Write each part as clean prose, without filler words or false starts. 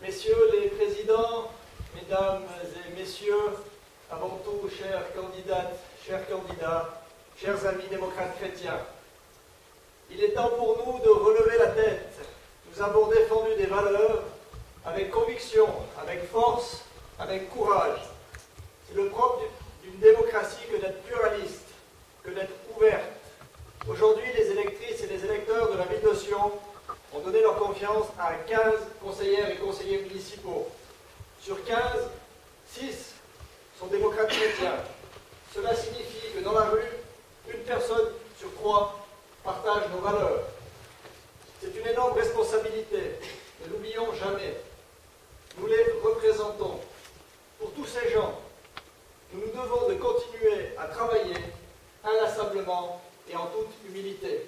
Messieurs les présidents, mesdames et messieurs, avant tout, chères candidates, chers candidats, chers amis démocrates chrétiens, il est temps pour nous de relever la tête. Nous avons défendu des valeurs avec conviction, avec force, avec courage. C'est le propre d'une démocratie que d'être pluraliste, que d'être ouverte. Aujourd'hui, les électrices et les électeurs de la ville de Sion ont donné leur confiance à 15 conseillères et conseillers municipaux. Sur 15, 6 sont démocrates chrétiens. Cela signifie que dans la rue, une personne sur 3 partage nos valeurs. C'est une énorme responsabilité, ne l'oublions jamais. Nous les représentons. Pour tous ces gens, nous nous devons de continuer à travailler inlassablement et en toute humilité.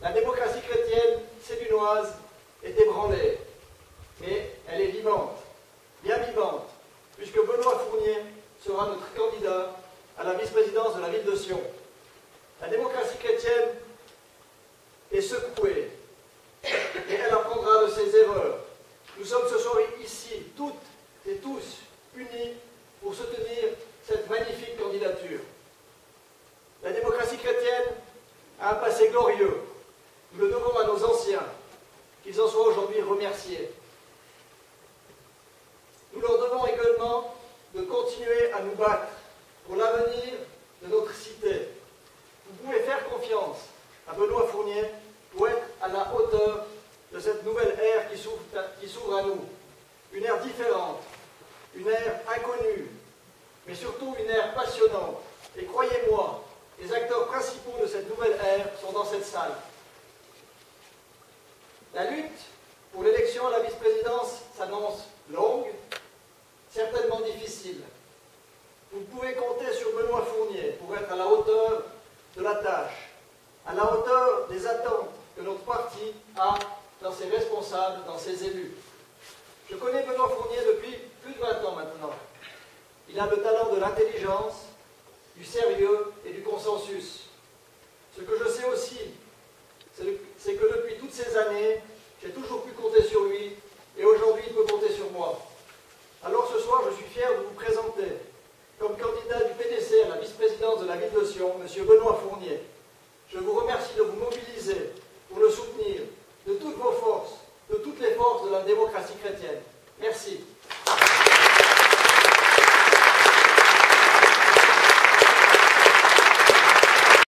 La démocratie chrétienne sédunoise est ébranlée, mais elle est vivante, bien vivante, puisque Benoît Fournier sera notre candidat à la vice-présidence de la ville de Sion. La démocratie chrétienne est secouée, et elle apprendra de ses erreurs. Nous sommes ce soir ici, toutes et tous, unis pour soutenir cette magnifique candidature. La démocratie chrétienne a un passé glorieux. Nous le devons à nos anciens, qu'ils en soient aujourd'hui remerciés. Nous leur devons également de continuer à nous battre pour l'avenir de notre cité. Vous pouvez faire confiance à Benoît Fournier pour être à la hauteur de cette nouvelle ère qui s'ouvre à nous. Une ère différente, une ère inconnue, mais surtout une ère passionnante. Et croyez-moi, les acteurs principaux de cette nouvelle ère sont dans cette salle. La lutte pour l'élection à la vice-présidence s'annonce longue, certainement difficile. Vous pouvez compter sur Benoît Fournier pour être à la hauteur de la tâche, à la hauteur des attentes que notre parti a dans ses responsables, dans ses élus. Je connais Benoît Fournier depuis plus de 20 ans maintenant. Il a le talent de l'intelligence, du sérieux et du consensus. Ce que je sais aussi, c'est que depuis toutes ces années, j'ai toujours pu compter